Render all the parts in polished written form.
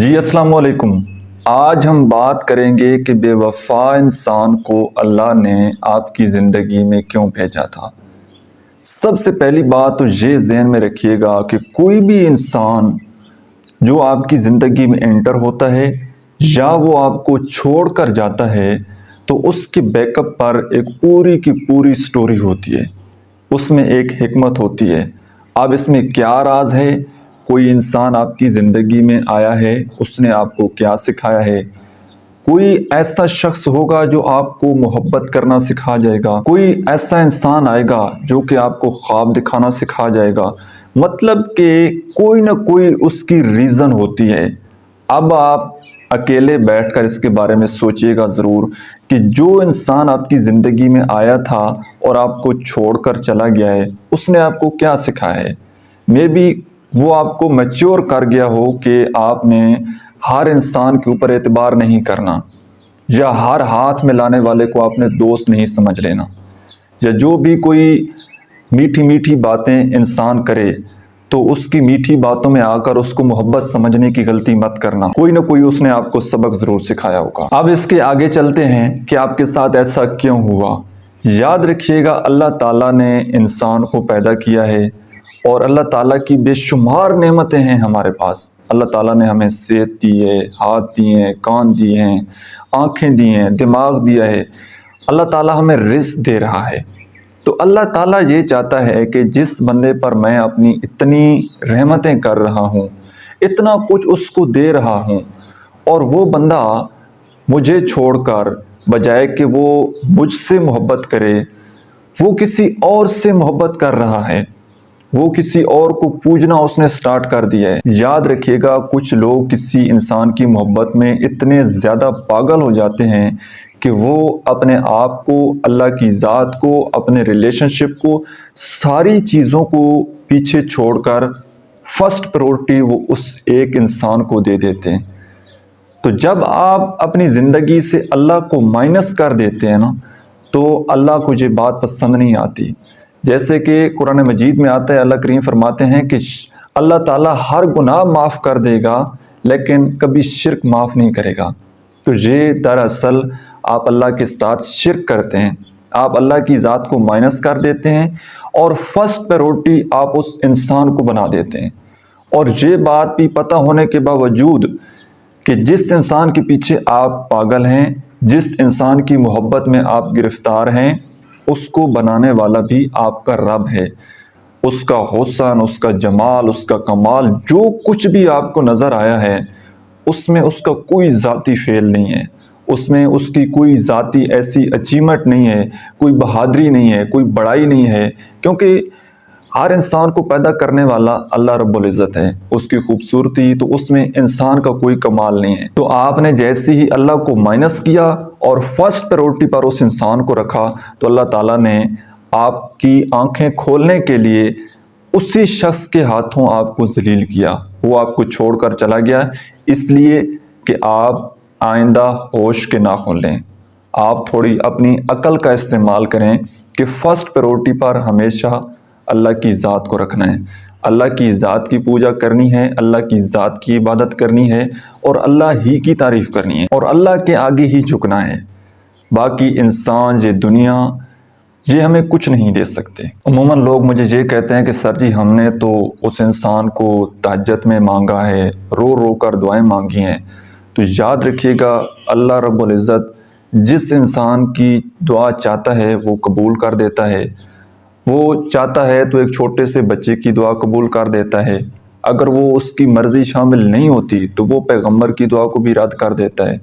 جی السلام علیکم۔ آج ہم بات کریں گے کہ بے وفا انسان کو اللہ نے آپ کی زندگی میں کیوں بھیجا تھا۔ سب سے پہلی بات تو یہ ذہن میں رکھیے گا کہ کوئی بھی انسان جو آپ کی زندگی میں انٹر ہوتا ہے یا وہ آپ کو چھوڑ کر جاتا ہے تو اس کے بیک اپ پر ایک پوری کی پوری سٹوری ہوتی ہے، اس میں ایک حکمت ہوتی ہے۔ اب اس میں کیا راز ہے؟ کوئی انسان آپ کی زندگی میں آیا ہے، اس نے آپ کو کیا سکھایا ہے؟ کوئی ایسا شخص ہوگا جو آپ کو محبت کرنا سکھا جائے گا، کوئی ایسا انسان آئے گا جو کہ آپ کو خواب دکھانا سکھا جائے گا، مطلب کہ کوئی نہ کوئی اس کی ریزن ہوتی ہے۔ اب آپ اکیلے بیٹھ کر اس کے بارے میں سوچئے گا ضرور کہ جو انسان آپ کی زندگی میں آیا تھا اور آپ کو چھوڑ کر چلا گیا ہے، اس نے آپ کو کیا سکھایا ہے۔ مے بی وہ آپ کو میچور کر گیا ہو کہ آپ نے ہر انسان کے اوپر اعتبار نہیں کرنا، یا ہر ہاتھ میں لانے والے کو آپ نے دوست نہیں سمجھ لینا، یا جو بھی کوئی میٹھی میٹھی باتیں انسان کرے تو اس کی میٹھی باتوں میں آ کر اس کو محبت سمجھنے کی غلطی مت کرنا۔ کوئی نہ کوئی اس نے آپ کو سبق ضرور سکھایا ہوگا۔ اب اس کے آگے چلتے ہیں کہ آپ کے ساتھ ایسا کیوں ہوا۔ یاد رکھیے گا، اللہ تعالیٰ نے انسان کو پیدا کیا ہے اور اللہ تعالیٰ کی بے شمار نعمتیں ہیں ہمارے پاس۔ اللہ تعالیٰ نے ہمیں صحت دی ہے، ہاتھ دیے ہیں، کان دیے ہیں، آنکھیں دی ہیں، دماغ دیا ہے۔ اللہ تعالیٰ ہمیں رزق دے رہا ہے۔ تو اللہ تعالیٰ یہ چاہتا ہے کہ جس بندے پر میں اپنی اتنی رحمتیں کر رہا ہوں، اتنا کچھ اس کو دے رہا ہوں، اور وہ بندہ مجھے چھوڑ کر بجائے کہ وہ مجھ سے محبت کرے، وہ کسی اور سے محبت کر رہا ہے، وہ کسی اور کو پوجنا اس نے سٹارٹ کر دیا ہے۔ یاد رکھیے گا، کچھ لوگ کسی انسان کی محبت میں اتنے زیادہ پاگل ہو جاتے ہیں کہ وہ اپنے آپ کو، اللہ کی ذات کو، اپنے ریلیشن شپ کو، ساری چیزوں کو پیچھے چھوڑ کر فرسٹ پریورٹی وہ اس ایک انسان کو دے دیتے ہیں۔ تو جب آپ اپنی زندگی سے اللہ کو مائنس کر دیتے ہیں نا، تو اللہ کو یہ بات پسند نہیں آتی۔ جیسے کہ قرآن مجید میں آتا ہے، اللہ کریم فرماتے ہیں کہ اللہ تعالیٰ ہر گناہ معاف کر دے گا لیکن کبھی شرک معاف نہیں کرے گا۔ تو یہ دراصل آپ اللہ کے ساتھ شرک کرتے ہیں، آپ اللہ کی ذات کو مائنس کر دیتے ہیں اور فرسٹ پریورٹی آپ اس انسان کو بنا دیتے ہیں۔ اور یہ بات بھی پتہ ہونے کے باوجود کہ جس انسان کے پیچھے آپ پاگل ہیں، جس انسان کی محبت میں آپ گرفتار ہیں، اس کو بنانے والا بھی آپ کا رب ہے۔ اس کا حسن، اس کا جمال، اس کا کمال، جو کچھ بھی آپ کو نظر آیا ہے، اس میں اس کا کوئی ذاتی فعل نہیں ہے، اس میں اس کی کوئی ذاتی ایسی اچیومنٹ نہیں ہے، کوئی بہادری نہیں ہے، کوئی بڑائی نہیں ہے، کیونکہ ہر انسان کو پیدا کرنے والا اللہ رب العزت ہے۔ اس کی خوبصورتی تو اس میں انسان کا کوئی کمال نہیں ہے۔ تو آپ نے جیسے ہی اللہ کو مائنس کیا اور فرسٹ پریورٹی پر اس انسان کو رکھا، تو اللہ تعالیٰ نے آپ کی آنکھیں کھولنے کے لیے اسی شخص کے ہاتھوں آپ کو ذلیل کیا۔ وہ آپ کو چھوڑ کر چلا گیا، اس لیے کہ آپ آئندہ ہوش کے ناخن لیں، آپ تھوڑی اپنی عقل کا استعمال کریں کہ فرسٹ پریورٹی پر ہمیشہ اللہ کی ذات کو رکھنا ہے، اللہ کی ذات کی پوجا کرنی ہے، اللہ کی ذات کی عبادت کرنی ہے، اور اللہ ہی کی تعریف کرنی ہے، اور اللہ کے آگے ہی جھکنا ہے۔ باقی انسان، یہ دنیا، یہ ہمیں کچھ نہیں دے سکتے۔ عموماً لوگ مجھے یہ کہتے ہیں کہ سر جی، ہم نے تو اس انسان کو تہجد میں مانگا ہے، رو رو کر دعائیں مانگی ہیں۔ تو یاد رکھیے گا، اللہ رب العزت جس انسان کی دعا چاہتا ہے وہ قبول کر دیتا ہے۔ وہ چاہتا ہے تو ایک چھوٹے سے بچے کی دعا قبول کر دیتا ہے، اگر وہ اس کی مرضی شامل نہیں ہوتی تو وہ پیغمبر کی دعا کو بھی رد کر دیتا ہے۔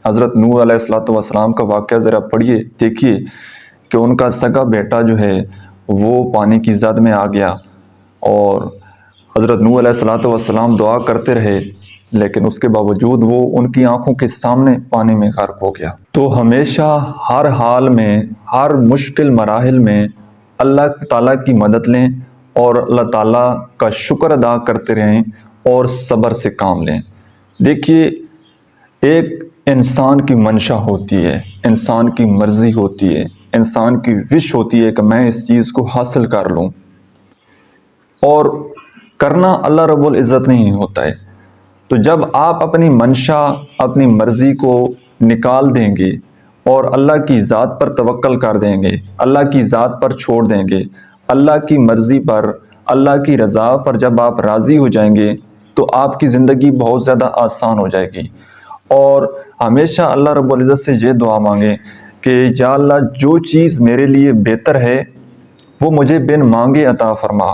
حضرت نوح علیہ السلام کا واقعہ ذرا پڑھیے، دیکھیے کہ ان کا سگا بیٹا جو ہے وہ پانی کی زد میں آ گیا، اور حضرت نوح علیہ السلام دعا کرتے رہے، لیکن اس کے باوجود وہ ان کی آنکھوں کے سامنے پانی میں غرق ہو گیا۔ تو ہمیشہ ہر حال میں، ہر مشکل مراحل میں اللہ تعالیٰ کی مدد لیں اور اللہ تعالیٰ کا شکر ادا کرتے رہیں اور صبر سے کام لیں۔ دیکھیے، ایک انسان کی منشا ہوتی ہے، انسان کی مرضی ہوتی ہے، انسان کی وش ہوتی ہے کہ میں اس چیز کو حاصل کر لوں، اور کرنا اللہ رب العزت نہیں ہوتا ہے۔ تو جب آپ اپنی منشا اپنی مرضی کو نکال دیں گے اور اللہ کی ذات پر توکل کر دیں گے، اللہ کی ذات پر چھوڑ دیں گے، اللہ کی مرضی پر، اللہ کی رضا پر جب آپ راضی ہو جائیں گے تو آپ کی زندگی بہت زیادہ آسان ہو جائے گی۔ اور ہمیشہ اللہ رب العزت سے یہ دعا مانگیں کہ یا اللہ جو چیز میرے لیے بہتر ہے وہ مجھے بن مانگے عطا فرما،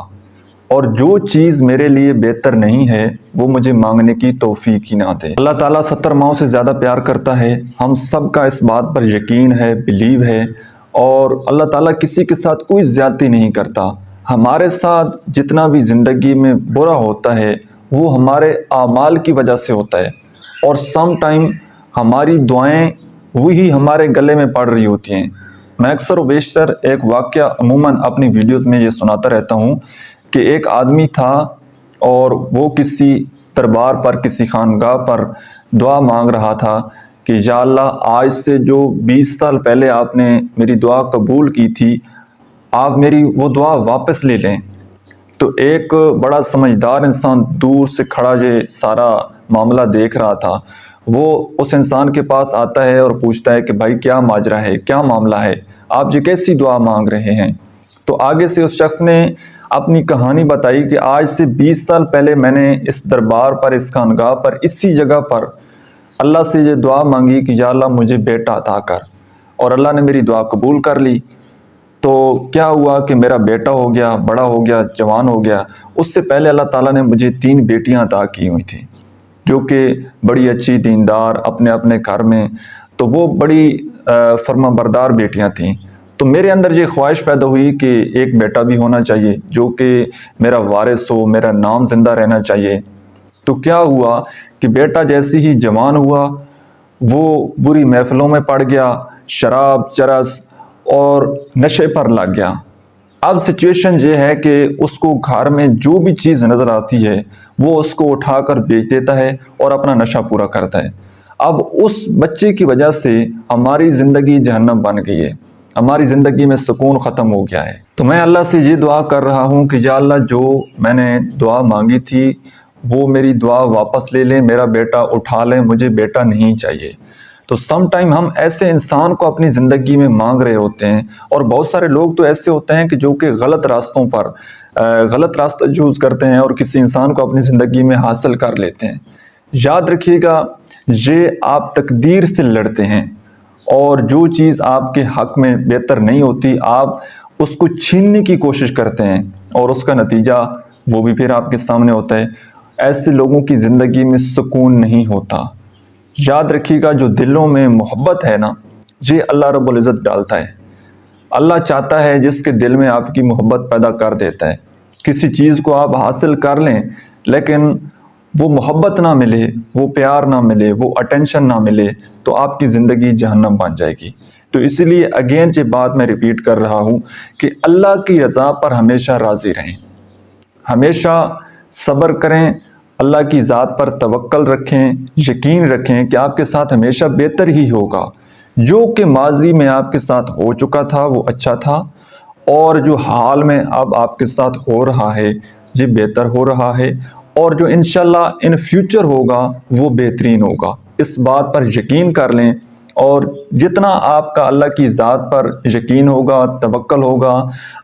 اور جو چیز میرے لیے بہتر نہیں ہے وہ مجھے مانگنے کی توفیق ہی نہ دے۔ اللہ تعالیٰ 70 ماؤں سے زیادہ پیار کرتا ہے، ہم سب کا اس بات پر یقین ہے، بلیو ہے، اور اللہ تعالیٰ کسی کے ساتھ کوئی زیادتی نہیں کرتا۔ ہمارے ساتھ جتنا بھی زندگی میں برا ہوتا ہے وہ ہمارے اعمال کی وجہ سے ہوتا ہے، اور سم ٹائم ہماری دعائیں وہی ہمارے گلے میں پڑ رہی ہوتی ہیں۔ میں اکثر و بیشتر ایک واقعہ عموماً اپنی ویڈیوز میں یہ سناتا رہتا ہوں کہ ایک آدمی تھا اور وہ کسی دربار پر، کسی خانگاہ پر دعا مانگ رہا تھا کہ یا اللہ آج سے جو 20 سال پہلے آپ نے میری دعا قبول کی تھی، آپ میری وہ دعا واپس لے لیں۔ تو ایک بڑا سمجھدار انسان دور سے کھڑا یہ سارا معاملہ دیکھ رہا تھا، وہ اس انسان کے پاس آتا ہے اور پوچھتا ہے کہ بھائی کیا ماجرا ہے، کیا معاملہ ہے، آپ یہ کیسی دعا مانگ رہے ہیں؟ تو آگے سے اس شخص نے اپنی کہانی بتائی کہ آج سے 20 سال پہلے میں نے اس دربار پر، اس خانگاہ پر، اسی جگہ پر اللہ سے یہ دعا مانگی کہ یا اللہ مجھے بیٹا عطا کر، اور اللہ نے میری دعا قبول کر لی۔ تو کیا ہوا کہ میرا بیٹا ہو گیا، بڑا ہو گیا، جوان ہو گیا۔ اس سے پہلے اللہ تعالیٰ نے مجھے 3 بیٹیاں عطا کی ہوئی تھیں جو کہ بڑی اچھی دیندار اپنے اپنے گھر میں، تو وہ بڑی فرما بردار بیٹیاں تھیں۔ تو میرے اندر یہ خواہش پیدا ہوئی کہ ایک بیٹا بھی ہونا چاہیے جو کہ میرا وارث ہو، میرا نام زندہ رہنا چاہیے۔ تو کیا ہوا کہ بیٹا جیسے ہی جوان ہوا وہ بری محفلوں میں پڑ گیا، شراب، چرس اور نشے پر لگ گیا۔ اب سچویشن یہ ہے کہ اس کو گھر میں جو بھی چیز نظر آتی ہے وہ اس کو اٹھا کر بیچ دیتا ہے اور اپنا نشہ پورا کرتا ہے۔ اب اس بچے کی وجہ سے ہماری زندگی جہنم بن گئی ہے، ہماری زندگی میں سکون ختم ہو گیا ہے۔ تو میں اللہ سے یہ دعا کر رہا ہوں کہ یا اللہ جو میں نے دعا مانگی تھی وہ میری دعا واپس لے لیں، میرا بیٹا اٹھا لیں، مجھے بیٹا نہیں چاہیے۔ تو سم ٹائم ہم ایسے انسان کو اپنی زندگی میں مانگ رہے ہوتے ہیں، اور بہت سارے لوگ تو ایسے ہوتے ہیں کہ جو کہ غلط راستوں پر غلط راستہ چوز کرتے ہیں اور کسی انسان کو اپنی زندگی میں حاصل کر لیتے ہیں۔ یاد رکھیے گا یہ آپ تقدیر سے لڑتے ہیں، اور جو چیز آپ کے حق میں بہتر نہیں ہوتی آپ اس کو چھیننے کی کوشش کرتے ہیں، اور اس کا نتیجہ وہ بھی پھر آپ کے سامنے ہوتا ہے۔ ایسے لوگوں کی زندگی میں سکون نہیں ہوتا۔ یاد رکھیے گا جو دلوں میں محبت ہے نا، یہ اللہ رب العزت ڈالتا ہے۔ اللہ چاہتا ہے جس کے دل میں آپ کی محبت پیدا کر دیتا ہے۔ کسی چیز کو آپ حاصل کر لیں لیکن وہ محبت نہ ملے، وہ پیار نہ ملے، وہ اٹینشن نہ ملے، تو آپ کی زندگی جہنم بن جائے گی۔ تو اسی لیے اگین یہ بات میں ریپیٹ کر رہا ہوں کہ اللہ کی رضا پر ہمیشہ راضی رہیں، ہمیشہ صبر کریں، اللہ کی ذات پر توکل رکھیں، یقین رکھیں کہ آپ کے ساتھ ہمیشہ بہتر ہی ہوگا۔ جو کہ ماضی میں آپ کے ساتھ ہو چکا تھا وہ اچھا تھا، اور جو حال میں اب آپ کے ساتھ ہو رہا ہے یہ بہتر ہو رہا ہے، اور جو انشاءاللہ ان فیوچر ہوگا وہ بہترین ہوگا۔ اس بات پر یقین کر لیں، اور جتنا آپ کا اللہ کی ذات پر یقین ہوگا، توکل ہوگا،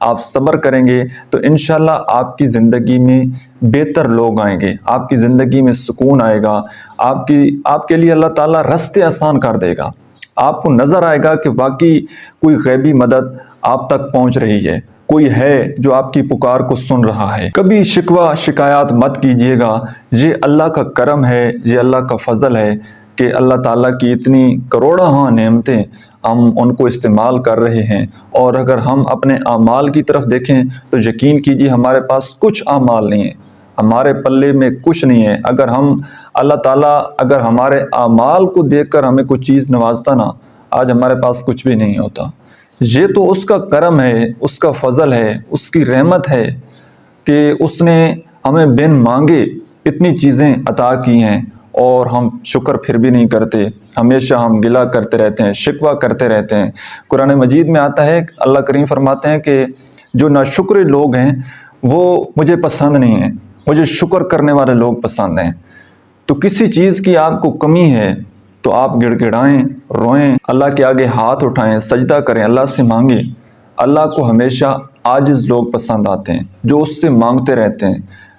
آپ صبر کریں گے تو انشاءاللہ آپ کی زندگی میں بہتر لوگ آئیں گے، آپ کی زندگی میں سکون آئے گا، آپ کے لیے اللہ تعالیٰ راستے آسان کر دے گا۔ آپ کو نظر آئے گا کہ واقعی کوئی غیبی مدد آپ تک پہنچ رہی ہے، کوئی ہے جو آپ کی پکار کو سن رہا ہے۔ کبھی شکوہ شکایات مت کیجیے گا، یہ اللہ کا کرم ہے، یہ اللہ کا فضل ہے کہ اللہ تعالیٰ کی اتنی کروڑاں نعمتیں ہم ان کو استعمال کر رہے ہیں، اور اگر ہم اپنے اعمال کی طرف دیکھیں تو یقین کیجیے ہمارے پاس کچھ اعمال نہیں ہیں، ہمارے پلے میں کچھ نہیں ہے۔ اگر اللہ تعالیٰ اگر ہمارے اعمال کو دیکھ کر ہمیں کچھ چیز نوازتا نا، آج ہمارے پاس کچھ بھی نہیں ہوتا۔ یہ تو اس کا کرم ہے، اس کا فضل ہے، اس کی رحمت ہے کہ اس نے ہمیں بن مانگے اتنی چیزیں عطا کی ہیں، اور ہم شکر پھر بھی نہیں کرتے، ہمیشہ ہم گلہ کرتے رہتے ہیں، شکوہ کرتے رہتے ہیں۔ قرآن مجید میں آتا ہے، اللہ کریم فرماتے ہیں کہ جو ناشکر لوگ ہیں وہ مجھے پسند نہیں ہیں، مجھے شکر کرنے والے لوگ پسند ہیں۔ تو کسی چیز کی آپ کو کمی ہے تو آپ گڑ گڑائیں، روئیں، اللہ کے آگے ہاتھ اٹھائیں، سجدہ کریں، اللہ سے مانگیں۔ اللہ کو ہمیشہ عاجز لوگ پسند آتے ہیں، جو اس سے مانگتے رہتے ہیں،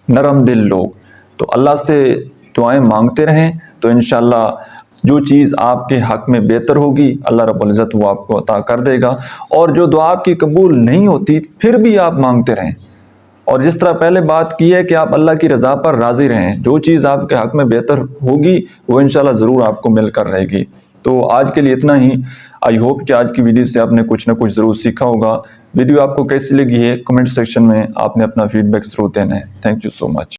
نرم دل لوگ۔ تو اللہ سے دعائیں مانگتے رہیں تو انشاءاللہ جو چیز آپ کے حق میں بہتر ہوگی اللہ رب العزت وہ آپ کو عطا کر دے گا۔ اور جو دعا آپ کی قبول نہیں ہوتی پھر بھی آپ مانگتے رہیں، اور جس طرح پہلے بات کی ہے کہ آپ اللہ کی رضا پر راضی رہیں، جو چیز آپ کے حق میں بہتر ہوگی وہ انشاءاللہ ضرور آپ کو مل کر رہے گی۔ تو آج کے لیے اتنا ہی۔ آئی ہوپ کہ آج کی ویڈیو سے آپ نے کچھ نہ کچھ ضرور سیکھا ہوگا۔ ویڈیو آپ کو کیسی لگی ہے کمنٹ سیکشن میں آپ نے اپنا فیڈ بیک ضرور دینا ہے۔ Thank you so much.